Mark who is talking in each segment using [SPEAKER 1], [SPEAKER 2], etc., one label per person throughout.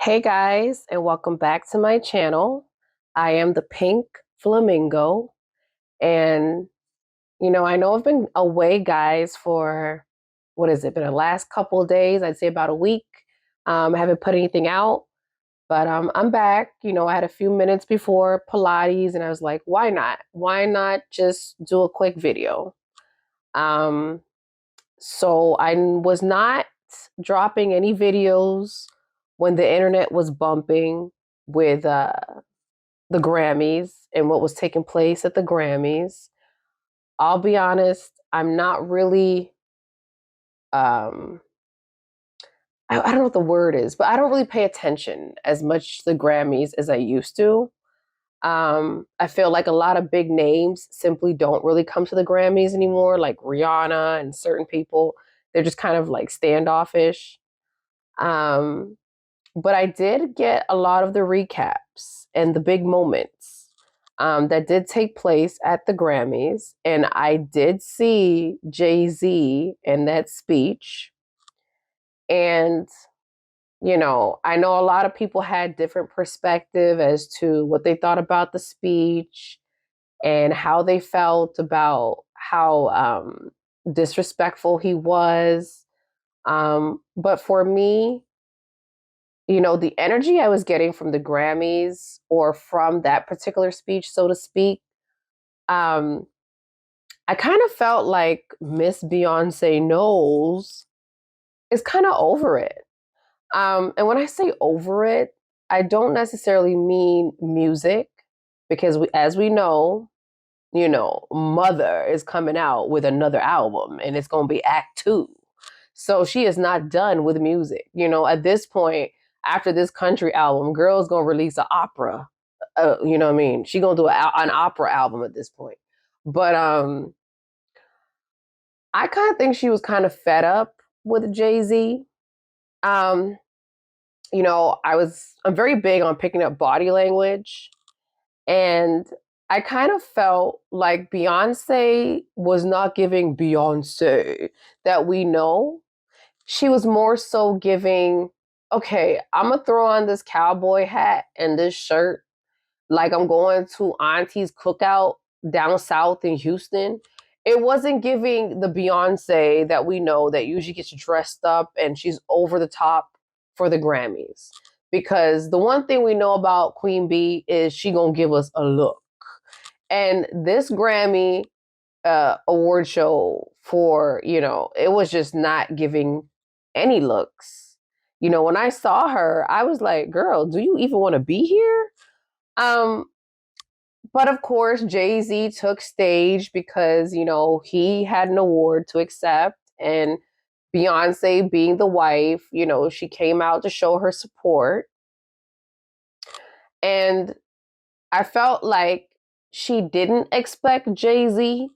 [SPEAKER 1] Hey guys, and welcome back to my channel. I am the Pink Flamingo, and I know I've been away, guys, for what has it been, the last couple of days? I'd say about a week. I haven't put anything out, but I'm back. I had a few minutes before Pilates, and I was like, why not? Why not just do a quick video? Um, so I was not dropping any videos when the internet was bumping with the Grammys and what was taking place at the Grammys. I'll be honest, I'm not really, um, I don't know what the word is, but I don't really pay attention as much to the Grammys as I used to. I feel like a lot of big names simply don't really come to the Grammys anymore, like Rihanna and certain people. They're just kind of like standoffish. Um, but I did get a lot of the recaps and the big moments that did take place at the Grammys. And I did see Jay-Z in that speech. And, I know a lot of people had different perspective as to what they thought about the speech and how they felt about how disrespectful he was. But for me, the energy I was getting from the Grammys or from that particular speech, so to speak, um, I kind of felt like Miss Beyonce Knowles is kind of over it. And when I say over it, I don't necessarily mean music because as we know, Mother is coming out with another album and it's going to be Act Two. So she is not done with music. At this point, after this country album, girl's going to release an opera. You know what I mean? She going to do an opera album at this point. But I kind of think she was kind of fed up with Jay-Z. Um, I'm very big on picking up body language. And I kind of felt like Beyonce was not giving Beyonce that we know. She was more so giving, okay, I'm going to throw on this cowboy hat and this shirt like I'm going to Auntie's cookout down south in Houston. It wasn't giving the Beyonce that we know that usually gets dressed up and she's over the top for the Grammys. Because the one thing we know about Queen Bee is she gonna give us a look. And this Grammy award show it was just not giving any looks. When I saw her, I was like, girl, do you even want to be here? Um, but of course, Jay-Z took stage because, he had an award to accept. And Beyonce, being the wife, she came out to show her support. And I felt like she didn't expect Jay-Z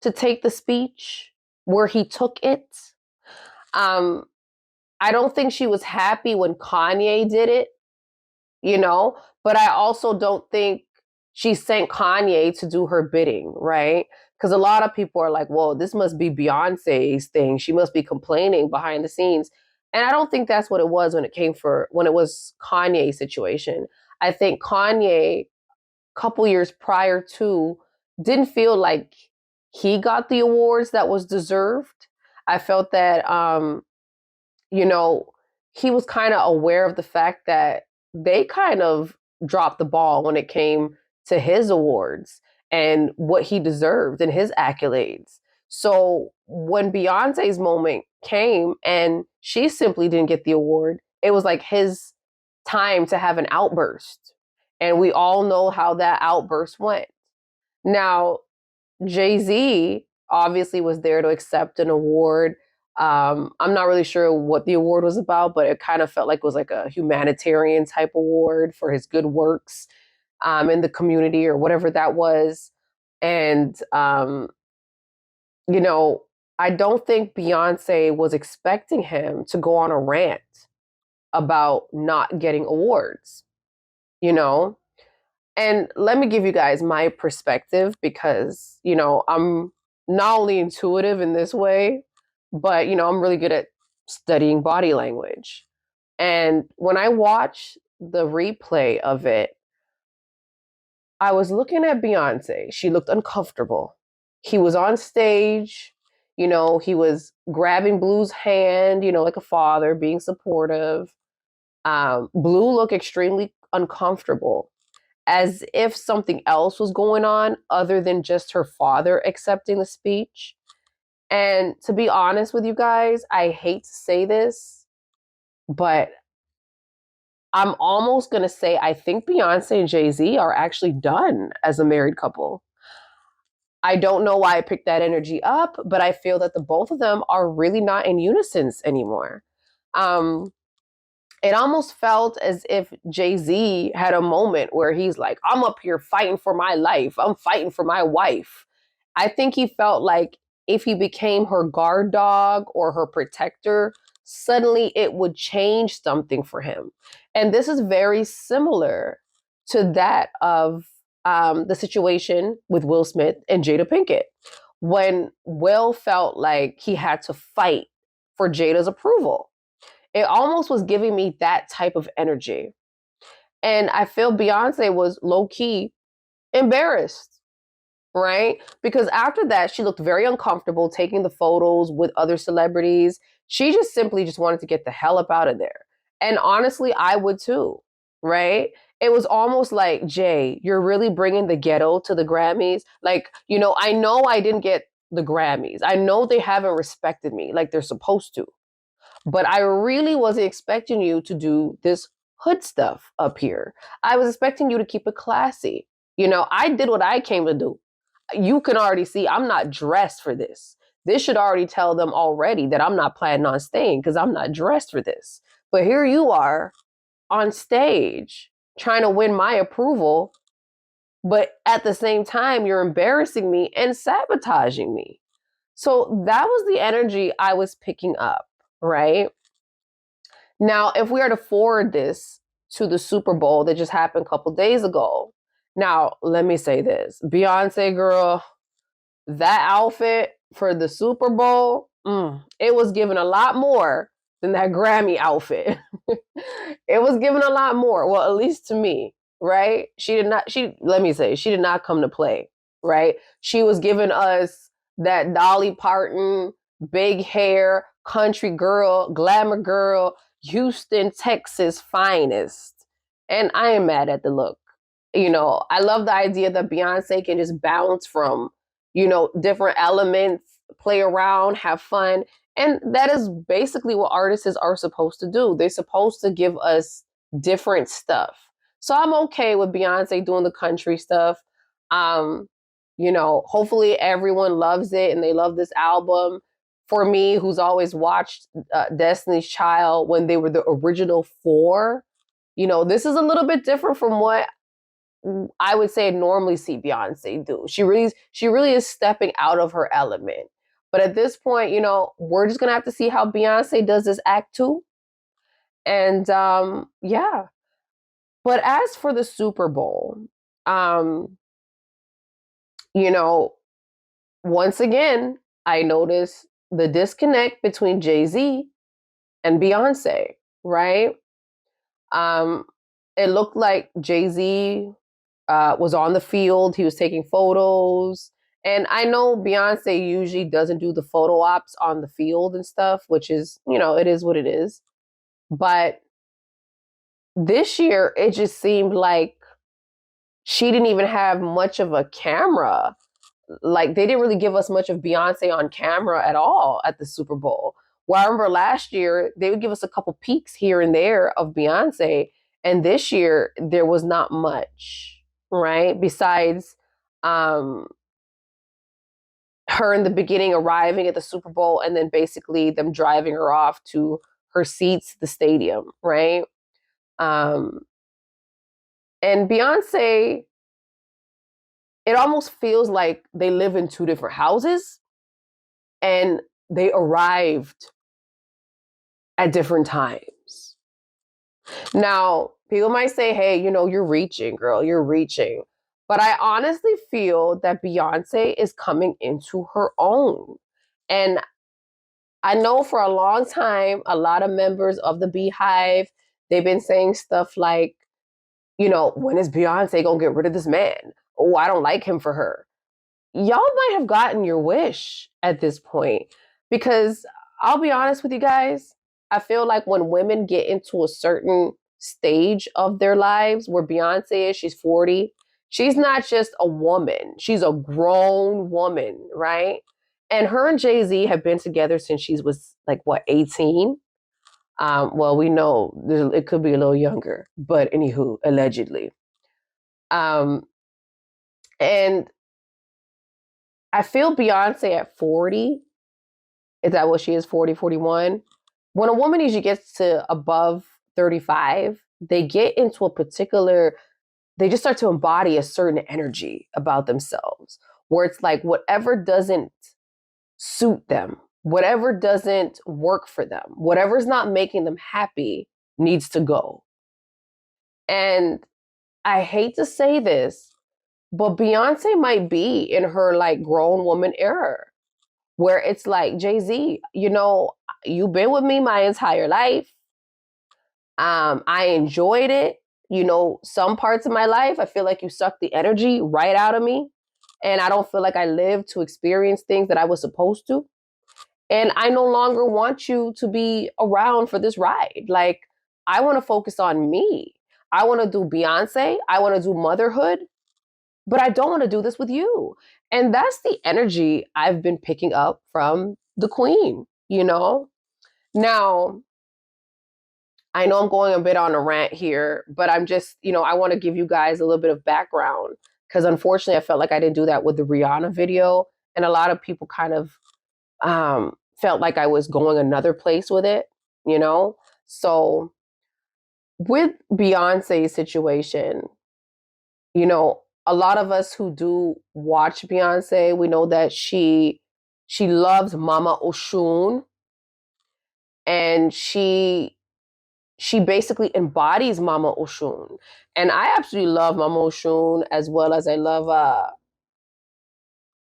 [SPEAKER 1] to take the speech where he took it. Um, I don't think she was happy when Kanye did it, but I also don't think she sent Kanye to do her bidding, right? Because a lot of people are like, well, this must be Beyonce's thing. She must be complaining behind the scenes. And I don't think that's what it was when it was Kanye's situation. I think Kanye, a couple years prior to, didn't feel like he got the awards that was deserved. I felt that you know, he was kind of aware of the fact that they kind of dropped the ball when it came to his awards and what he deserved and his accolades. So when Beyonce's moment came and she simply didn't get the award, it was like his time to have an outburst. And we all know how that outburst went. Now, Jay-Z obviously was there to accept an award. I'm not really sure what the award was about, but it kind of felt like it was like a humanitarian type award for his good works in the community or whatever that was. And, you know, I don't think Beyonce was expecting him to go on a rant about not getting awards, you know? And let me give you guys my perspective because, I'm not only intuitive in this way, but, I'm really good at studying body language. And when I watched the replay of it, I was looking at Beyonce. She looked uncomfortable. He was on stage, he was grabbing Blue's hand, like a father, being supportive. Blue looked extremely uncomfortable, as if something else was going on other than just her father accepting the speech. And to be honest with you guys, I hate to say this, but I'm almost going to say I think Beyonce and Jay-Z are actually done as a married couple. I don't know why I picked that energy up, but I feel that the both of them are really not in unison anymore. Um, it almost felt as if Jay-Z had a moment where he's like, I'm up here fighting for my life. I'm fighting for my wife. I think he felt like if he became her guard dog or her protector, suddenly it would change something for him. And this is very similar to that of the situation with Will Smith and Jada Pinkett. When Will felt like he had to fight for Jada's approval, it almost was giving me that type of energy. And I feel Beyonce was low key embarrassed, right? Because after that, she looked very uncomfortable taking the photos with other celebrities. She just simply just wanted to get the hell up out of there. And honestly, I would too, right? It was almost like, Jay, you're really bringing the ghetto to the Grammys. Like, I know I didn't get the Grammys. I know they haven't respected me like they're supposed to. But I really wasn't expecting you to do this hood stuff up here. I was expecting you to keep it classy. I did what I came to do. You can already see I'm not dressed for this. This should already tell them already that I'm not planning on staying because I'm not dressed for this. But here you are on stage trying to win my approval. But at the same time, you're embarrassing me and sabotaging me. So that was the energy I was picking up, right? Now, if we are to forward this to the Super Bowl that just happened a couple days ago, now let me say this, Beyonce girl, that outfit for the Super Bowl, it was given a lot more than that Grammy outfit. It was given a lot more. Well, at least to me, right? Let me say, she did not come to play, right? She was giving us that Dolly Parton, big hair, country girl, glamour girl, Houston, Texas finest. And I am mad at the look. I love the idea that Beyonce can just bounce from, different elements, play around, have fun. And that is basically what artists are supposed to do. They're supposed to give us different stuff. So I'm okay with Beyonce doing the country stuff. Um, hopefully everyone loves it and they love this album. For me, who's always watched Destiny's Child when they were the original four, this is a little bit different from what I would say normally see Beyonce do. She really is stepping out of her element. But at this point, we're just gonna have to see how Beyonce does this act too. And yeah. But as for the Super Bowl, um, you know, once again, I noticed the disconnect between Jay-Z and Beyonce, right? Um, it looked like Jay-Z was on the field. He was taking photos. And I know Beyonce usually doesn't do the photo ops on the field and stuff, which is, it is what it is. But this year, it just seemed like she didn't even have much of a camera. Like, they didn't really give us much of Beyonce on camera at all at the Super Bowl. Well, I remember last year, they would give us a couple peeks here and there of Beyonce. And this year, there was not much, right? Besides her in the beginning arriving at the Super Bowl and then basically them driving her off to her seats, the stadium, right? Um, and Beyonce, it almost feels like they live in two different houses and they arrived at different times. Now, people might say, hey, you're reaching, girl, you're reaching. But I honestly feel that Beyonce is coming into her own. And I know for a long time, a lot of members of the Beehive, they've been saying stuff like, when is Beyonce gonna get rid of this man? Oh, I don't like him for her. Y'all might have gotten your wish at this point, because I'll be honest with you guys, I feel like when women get into a certain stage of their lives, where Beyonce is, she's 40, she's not just a woman, she's a grown woman, right? And her and Jay-Z have been together since she was like, what, 18? Well, we know it could be a little younger, but anywho, allegedly. Um, and I feel Beyonce at 40, is that what she is, 40, 41? When a woman usually gets to above 35, they get into a particular, they just start to embody a certain energy about themselves, where it's like whatever doesn't suit them, whatever doesn't work for them, whatever's not making them happy needs to go. And I hate to say this, but Beyonce might be in her like grown woman era, where it's like, Jay-Z, you've been with me my entire life. I enjoyed it. Some parts of my life, I feel like you sucked the energy right out of me. And I don't feel like I lived to experience things that I was supposed to. And I no longer want you to be around for this ride. Like, I want to focus on me. I want to do Beyonce. I want to do motherhood, but I don't want to do this with you. And that's the energy I've been picking up from the queen. Now, I know I'm going a bit on a rant here, but I'm just, I want to give you guys a little bit of background, because unfortunately I felt like I didn't do that with the Rihanna video. And a lot of people kind of felt like I was going another place with it. So with Beyonce's situation, a lot of us who do watch Beyonce, we know that she loves Mama Oshun, and she basically embodies Mama Oshun. And I absolutely love Mama Oshun, as well as I love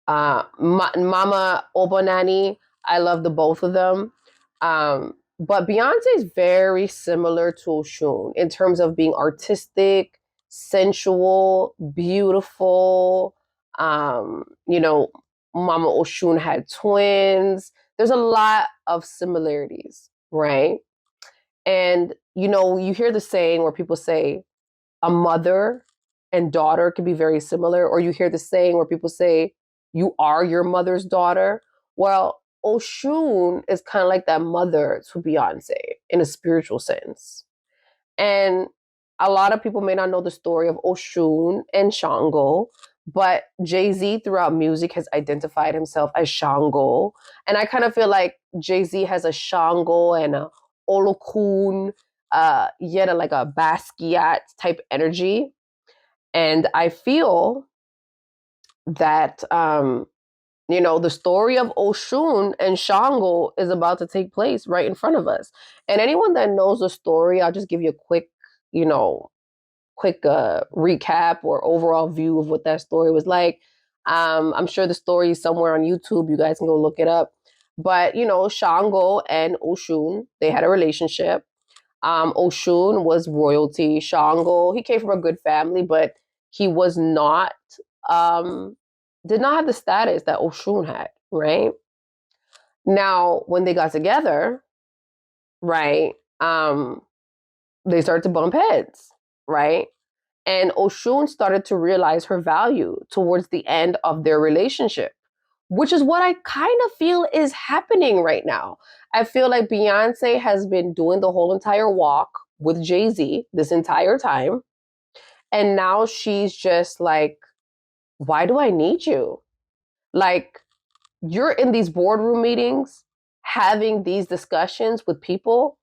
[SPEAKER 1] Mama Obanani. I love the both of them. But Beyonce is very similar to Oshun in terms of being artistic, sensual, beautiful. You know, Mama Oshun had twins. There's a lot of similarities, right? And you hear the saying where people say a mother and daughter can be very similar, or you hear the saying where people say you are your mother's daughter. Well, Oshun is kind of like that mother to Beyonce in a spiritual sense. And a lot of people may not know the story of Oshun and Shango, but Jay-Z throughout music has identified himself as Shango. And I kind of feel like Jay-Z has a Shango and a Olokun, yet like a Basquiat type energy. And I feel that the story of Oshun and Shango is about to take place right in front of us. And anyone that knows the story, I'll just give you a quick recap or overall view of what that story was like. I'm sure the story is somewhere on YouTube. You guys can go look it up. But Shango and Oshun, they had a relationship. Oshun was royalty. Shango, he came from a good family, but he was not, did not have the status that Oshun had, right? Now, when they got together, right, they started to bump heads, right? And Oshun started to realize her value towards the end of their relationship, which is what I kind of feel is happening right now. I feel like Beyonce has been doing the whole entire walk with Jay-Z this entire time. And now she's just like, why do I need you? Like, you're in these boardroom meetings having these discussions with people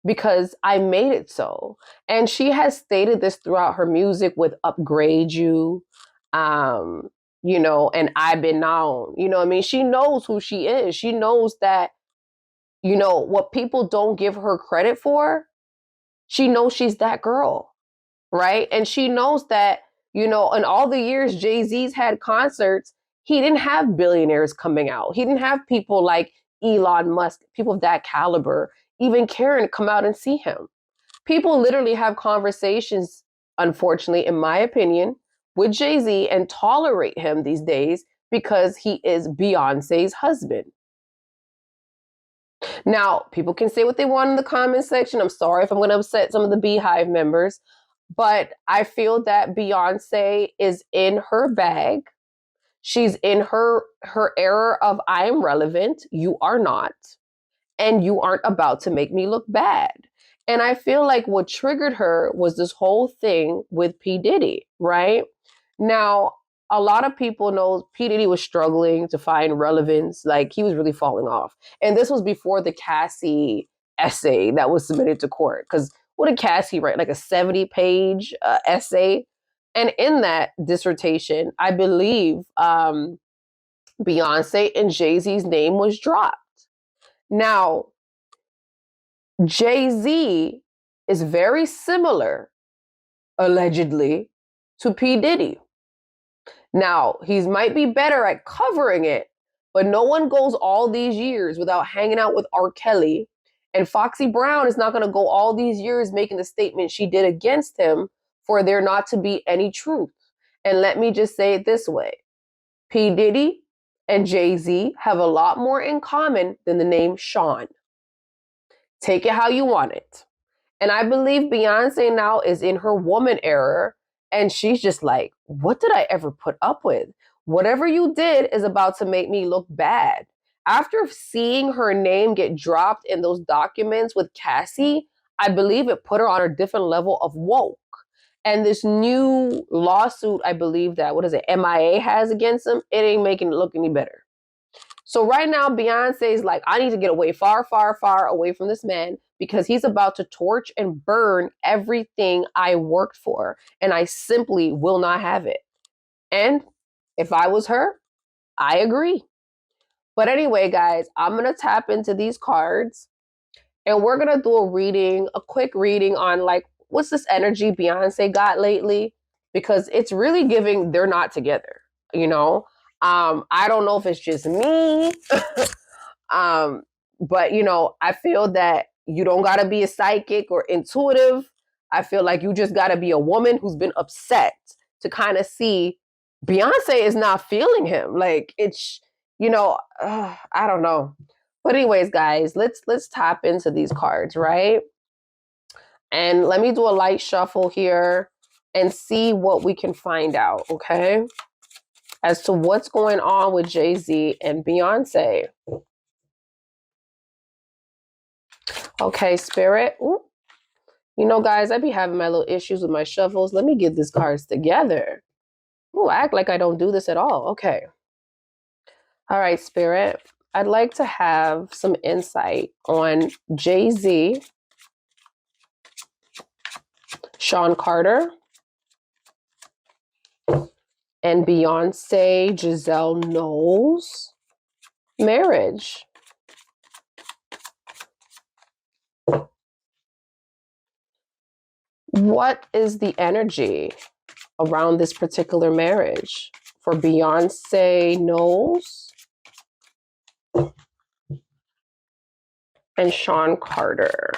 [SPEAKER 1] because I made it so. And she has stated this throughout her music with Upgrade You, and I've Been Known. I mean? She knows who she is. She knows that, what people don't give her credit for, she knows she's that girl, right? And she knows that, in all the years Jay-Z's had concerts, he didn't have billionaires coming out. He didn't have people like Elon Musk, people of that caliber, even caring to come out and see him. People literally have conversations, unfortunately, in my opinion, with Jay-Z and tolerate him these days because he is Beyonce's husband. Now, people can say what they want in the comment section. I'm sorry if I'm going to upset some of the Beehive members, but I feel that Beyonce is in her bag. She's in her era of I am relevant, you are not, and you aren't about to make me look bad. And I feel like what triggered her was this whole thing with P. Diddy, right? Now, a lot of people know P. Diddy was struggling to find relevance. Like, he was really falling off. And this was before the Cassie essay that was submitted to court. Because what did Cassie write? Like a 70-page essay? And in that dissertation, I believe Beyonce and Jay-Z's name was dropped. Now, Jay-Z is very similar, allegedly, to P. Diddy. Now, he might be better at covering it, but no one goes all these years without hanging out with R. Kelly. And Foxy Brown is not going to go all these years making the statement she did against him for there not to be any truth. And let me just say it this way. P. Diddy and Jay-Z have a lot more in common than the name Sean. Take it how you want it. And I believe Beyonce now is in her woman era, and she's just like, what did I ever put up with? Whatever you did is about to make me look bad. After seeing her name get dropped in those documents with Cassie, I believe it put her on a different level of woke. And this new lawsuit, I believe that, what is it, MIA has against him, it ain't making it look any better. So right now, Beyonce's like, I need to get away far, far, far away from this man because he's about to torch and burn everything I worked for. And I simply will not have it. And if I was her, I agree. But anyway, guys, I'm going to tap into these cards and we're going to do a reading, a quick reading on like, what's this energy Beyonce got lately? Because it's really giving they're not together, you know? I don't know if it's just me, but you know, I feel that you don't gotta be a psychic or intuitive. I feel like you just gotta be a woman who's been upset to kind of see Beyonce is not feeling him. Like it's, you know, I don't know. But anyways, guys, let's tap into these cards, right? And let me do a light shuffle here and see what we can find out, okay? As to what's going on with Jay-Z and Beyonce. Okay, Spirit. Ooh. You know, guys, I be having my little issues with my shuffles. Let me get these cards together. Ooh, I act like I don't do this at all. Okay. All right, Spirit. I'd like to have some insight on Jay-Z, Sean Carter, and Beyonce Giselle Knowles' marriage. What is the energy around this particular marriage for Beyonce Knowles and Sean Carter?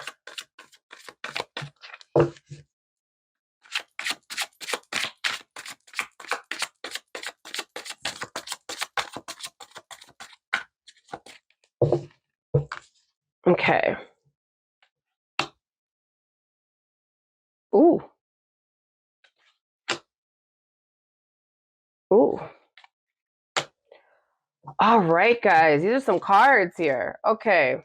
[SPEAKER 1] Okay. Ooh. Ooh. All right, guys. These are some cards here. Okay.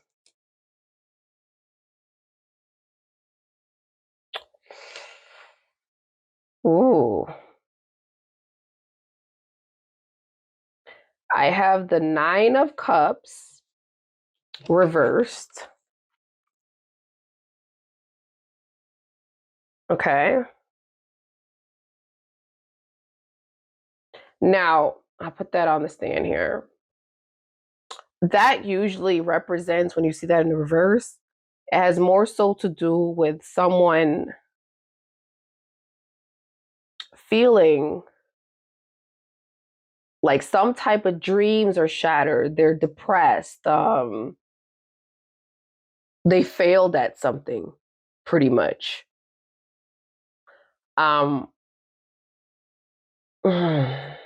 [SPEAKER 1] Ooh. I have the 9 of Cups reversed. Okay. Now, I'll put that on the stand here. That usually represents, when you see that in the reverse, it has more so to do with someone feeling Like some type of dreams are shattered. They're depressed. They failed at something, pretty much. Um, and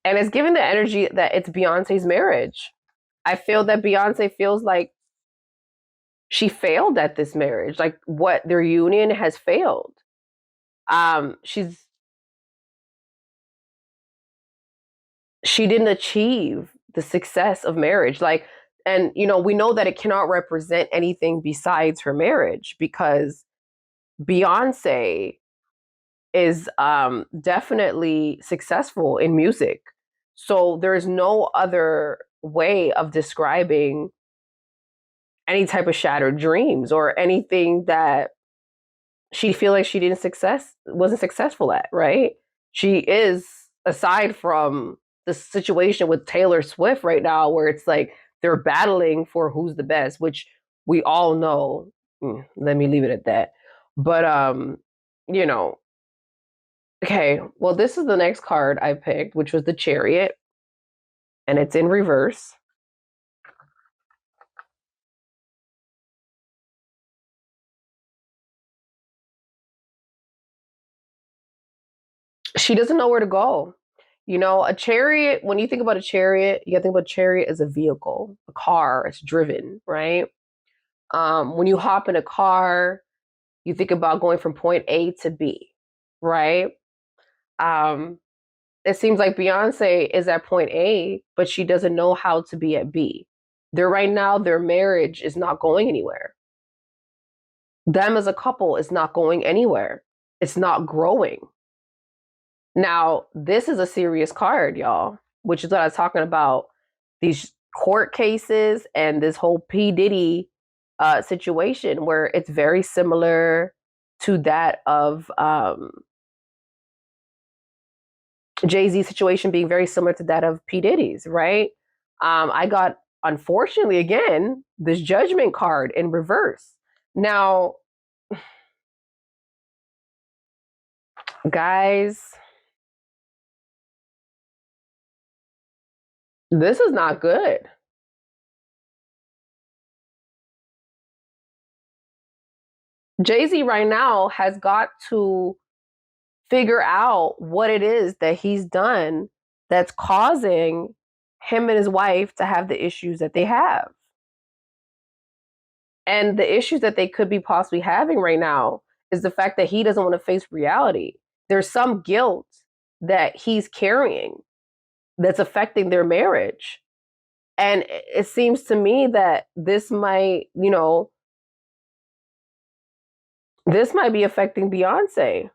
[SPEAKER 1] it's given the energy that it's Beyonce's marriage. I feel that Beyonce feels like she failed at this marriage. Like what their union has failed. She's she didn't achieve the success of marriage. Like, and we know that it cannot represent anything besides her marriage because Beyonce is definitely successful in music. So there's no other way of describing any type of shattered dreams or anything that she feel like she didn't success wasn't successful at, right? She is, aside from the situation with Taylor Swift right now where it's like they're battling for who's the best, which we all know. Let me leave it at that. But you know, okay, well this is the next card I picked, which was the Chariot, and it's in reverse. She doesn't know where to go. A chariot, when you think about a chariot, you gotta think about a chariot as a vehicle, a car, it's driven, right? When you hop in a car, you think about going from point A to B, right? Um, it seems like Beyonce is at point A, but she doesn't know how to be at B. They're right now, their marriage is not going anywhere. Them as a couple is not going anywhere. It's not growing. Now, this is a serious card, y'all, which is what I was talking about. These court cases and this whole P. Diddy situation where it's very similar to that of Jay-Z situation being very similar to that of P. Diddy's, right? I got, unfortunately, again, this judgment card in reverse. Now, guys, this is not good. Jay-Z right now has got to figure out what it is that he's done that's causing him and his wife to have the issues that they have. And the issues that they could be possibly having right now is the fact that he doesn't want to face reality. There's some guilt that he's carrying that's affecting their marriage. And it seems to me that this might be affecting Beyonce.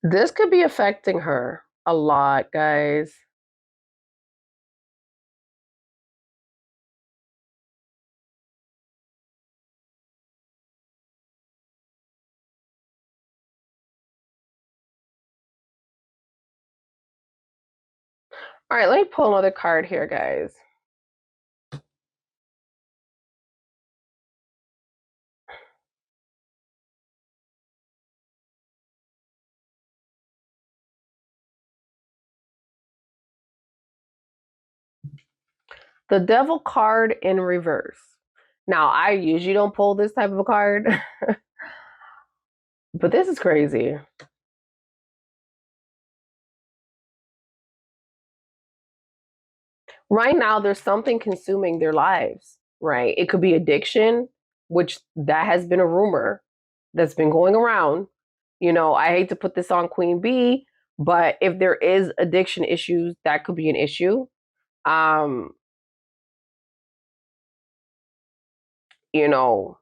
[SPEAKER 1] This could be affecting her a lot, guys. All right, let me pull another card here, guys. The Devil card in reverse. Now, I usually don't pull this type of a card, but this is crazy. Right now, there's something consuming their lives, right? It could be addiction, which that has been a rumor that's been going around. I hate to put this on Queen Bee, but if there is addiction issues, that could be an issue. Um, you know,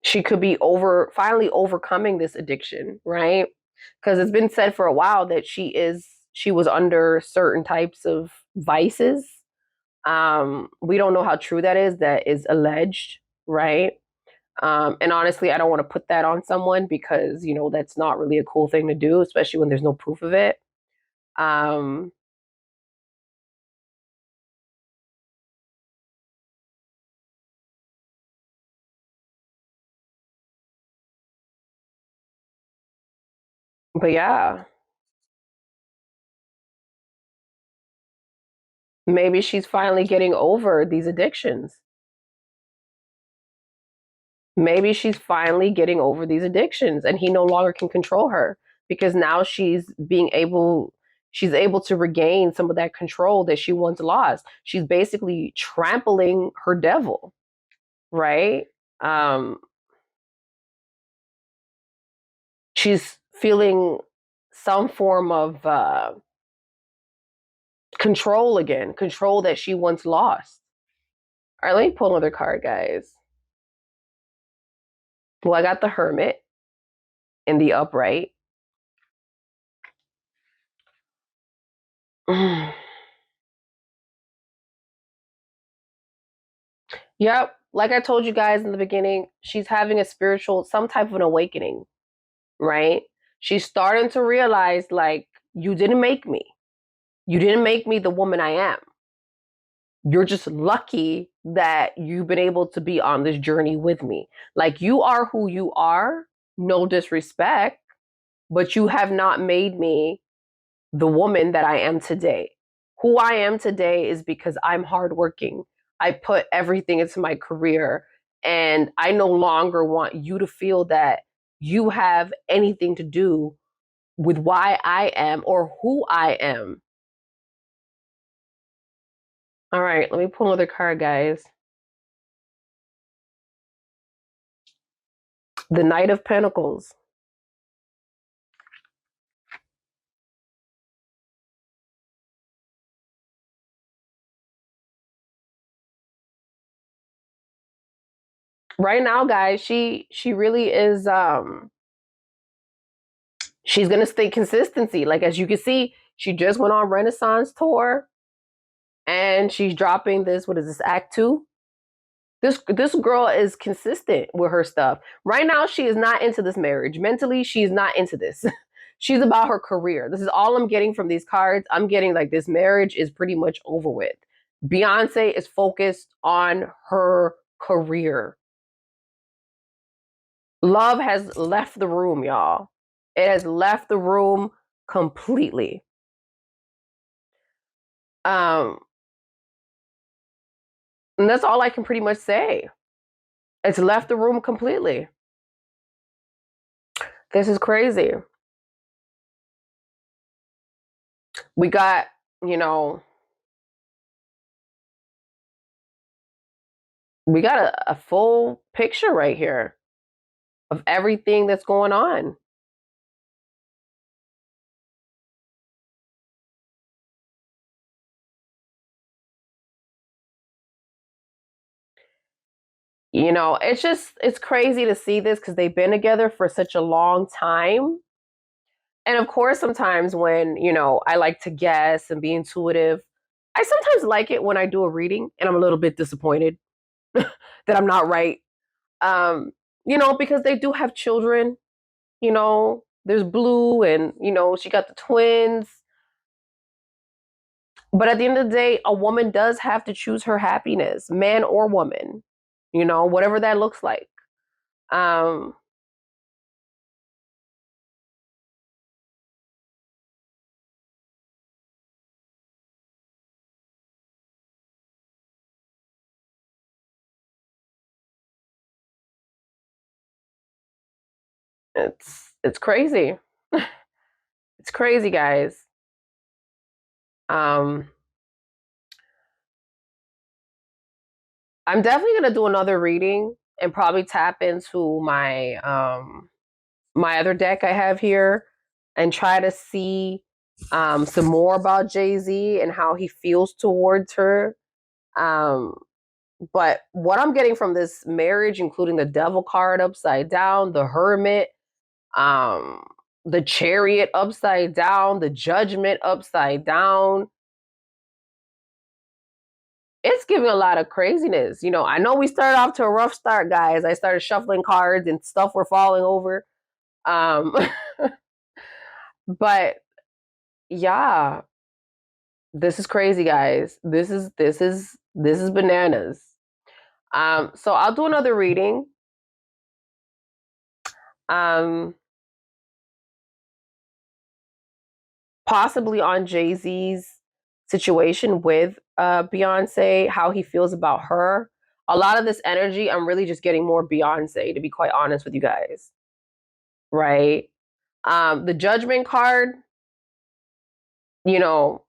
[SPEAKER 1] she could be finally overcoming this addiction, right? because it's been said for a while that she was under certain types of vices. We don't know how true that is. That is alleged, right? And honestly, I don't want to put that on someone because that's not really a cool thing to do, especially when there's no proof of it. Um, but yeah, maybe she's finally getting over these addictions. Maybe she's finally getting over these addictions and he no longer can control her because now she's able to regain some of that control that she once lost. She's basically trampling her devil, right? Um, she's feeling some form of control again, control that she once lost. All right, let me pull another card, guys. Well, I got the Hermit in the upright. Yep. Like I told you guys in the beginning, she's having a spiritual, some type of an awakening, right? She's starting to realize, like, you didn't make me. You didn't make me the woman I am. You're just lucky that you've been able to be on this journey with me. Like, you are who you are, no disrespect, but you have not made me the woman that I am today. Who I am today is because I'm hardworking. I put everything into my career, and I no longer want you to feel that you have anything to do with why I am or who I am. All right, let me pull another card, guys. The Knight of Pentacles. Right now, guys, she really is she's gonna stay consistency. Like as you can see, she just went on Renaissance tour and she's dropping this. What is this? Act two. This girl is consistent with her stuff. Right now, she is not into this marriage. Mentally, she's not into this. She's about her career. This is all I'm getting from these cards. I'm getting like this marriage is pretty much over with. Beyonce is focused on her career. Love has left the room, y'all. It has left the room completely. Um, and that's all I can pretty much say. It's left the room completely. This is crazy. We got, you know, we got a full picture right here of everything that's going on. It's crazy to see this because they've been together for such a long time. And of course, sometimes when, I like to guess and be intuitive, I sometimes like it when I do a reading and I'm a little bit disappointed that I'm not right. Um, because they do have children, there's Blue and, she got the twins. But at the end of the day, a woman does have to choose her happiness, man or woman, whatever that looks like. Um, it's crazy. It's crazy, guys. Um, I'm definitely gonna do another reading and probably tap into my other deck I have here and try to see some more about Jay-Z and how he feels towards her. Um, but what I'm getting from this marriage, including the devil card upside down, the hermit, um, the chariot upside down, the judgment upside down. It's giving a lot of craziness. I know we started off to a rough start, guys. I started shuffling cards and stuff were falling over. Um, but yeah, this is crazy, guys. This is bananas. So I'll do another reading. Possibly on Jay-Z's situation with Beyonce, how he feels about her. A lot of this energy, I'm really just getting more Beyonce, to be quite honest with you guys. Right? The judgment card, you know,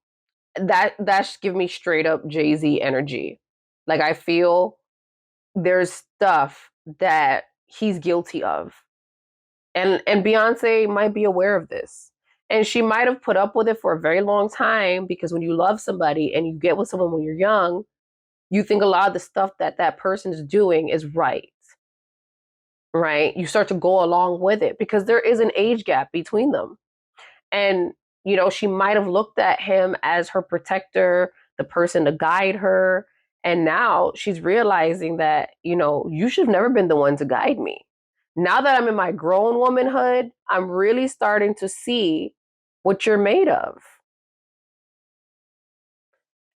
[SPEAKER 1] that's giving me straight up Jay-Z energy. Like I feel there's stuff that he's guilty of. And Beyonce might be aware of this. And she might have put up with it for a very long time because when you love somebody and you get with someone when you're young, you think a lot of the stuff that that person is doing is right. Right? You start to go along with it because there is an age gap between them. And, she might have looked at him as her protector, the person to guide her. And now she's realizing that, you should have never been the one to guide me. Now that I'm in my grown womanhood, I'm really starting to see what you're made of.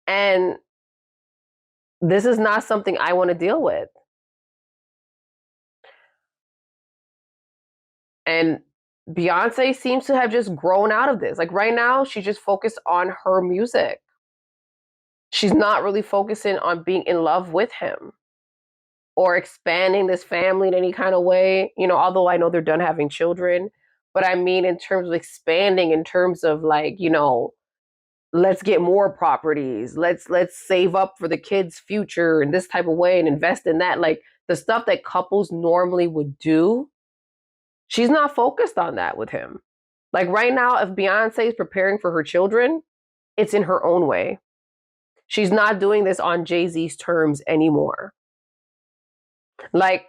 [SPEAKER 1] And this is not something I want to deal with. And Beyonce seems to have just grown out of this. Like right now, she's just focused on her music. She's not really focusing on being in love with him or expanding this family in any kind of way. Although I know they're done having children, but I mean in terms of expanding, in terms of like, let's get more properties. Let's save up for the kids' future in this type of way and invest in that. Like the stuff that couples normally would do. She's not focused on that with him. Like right now, if Beyonce is preparing for her children, it's in her own way. She's not doing this on Jay-Z's terms anymore. Like,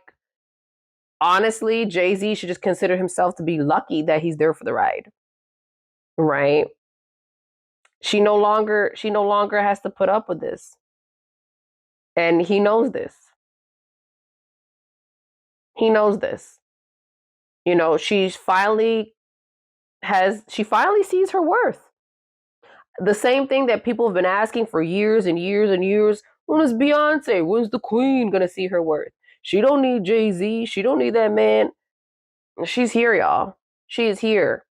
[SPEAKER 1] honestly, Jay-Z should just consider himself to be lucky that he's there for the ride. Right? She no longer has to put up with this. And he knows this. He knows this. She finally sees her worth. The same thing that people have been asking for years and years and years. When is Beyonce? When's the queen gonna see her worth? She don't need Jay-Z. She don't need that man. She's here, y'all. She is here.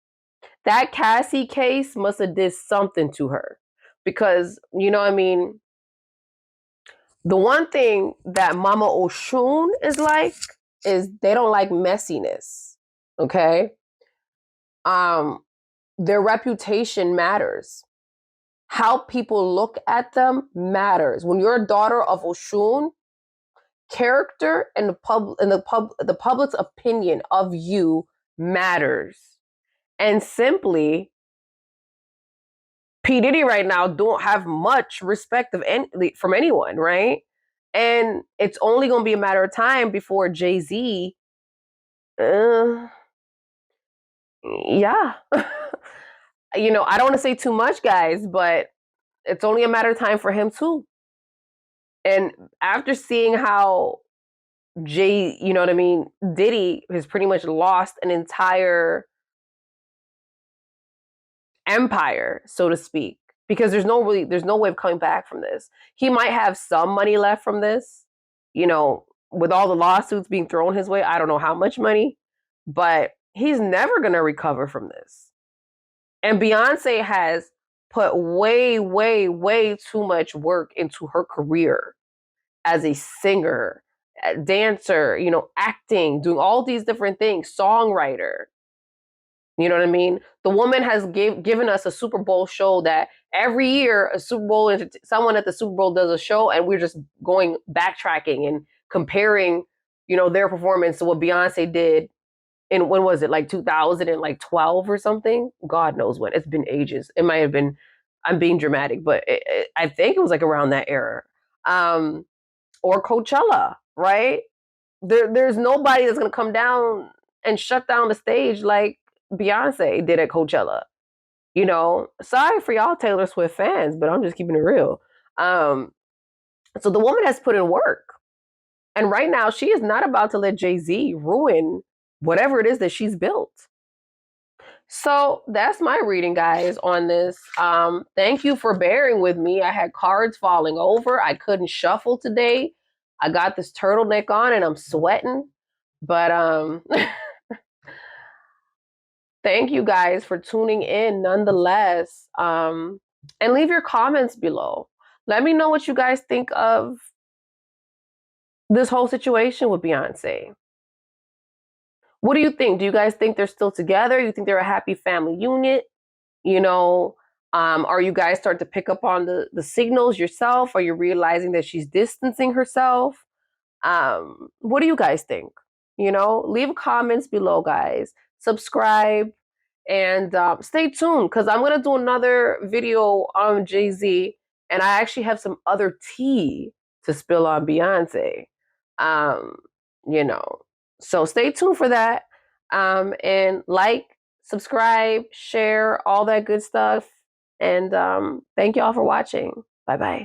[SPEAKER 1] That Cassie case must have did something to her. Because, the one thing that Mama Oshun is like is they don't like messiness. Okay? Their reputation matters. How people look at them matters. When you're a daughter of Oshun, character and the public's opinion of you matters. And simply, P. Diddy right now don't have much respect from anyone, right? And it's only going to be a matter of time before Jay-Z, yeah. I don't want to say too much, guys, but it's only a matter of time for him too. And after seeing how Diddy has pretty much lost an entire empire, so to speak, because there's no way of coming back from this. He might have some money left from this, with all the lawsuits being thrown his way. I don't know how much money, but he's never going to recover from this. And Beyonce has put way, way, way too much work into her career as a singer, a dancer, acting, doing all these different things, songwriter. You know what I mean? The woman has given us a Super Bowl show that every year a Super Bowl, someone at the Super Bowl does a show and we're just going backtracking and comparing, their performance to what Beyonce did in, when was it, like 2012 or something? God knows when. It's been ages. It might have been, I'm being dramatic, but I think it was like around that era. Or Coachella, right? There's nobody that's going to come down and shut down the stage like Beyonce did at Coachella. You know, sorry for y'all Taylor Swift fans, but I'm just keeping it real. Um, so the woman has put in work. And right now, she is not about to let Jay-Z ruin whatever it is that she's built. So that's my reading, guys, on this. Thank you for bearing with me. I had cards falling over. I couldn't shuffle today. I got this turtleneck on and I'm sweating. But thank you guys for tuning in nonetheless. And leave your comments below. Let me know what you guys think of this whole situation with Beyonce. What do you think? Do you guys think they're still together? You think they're a happy family unit? You know, are you guys starting to pick up on the signals yourself? Are you realizing that she's distancing herself? What do you guys think? You know, leave comments below, guys. Subscribe and stay tuned because I'm gonna do another video on Jay-Z, and I actually have some other tea to spill on Beyonce. Um, you know, so stay tuned for that. And like, subscribe, share, all that good stuff. And thank y'all for watching. Bye bye.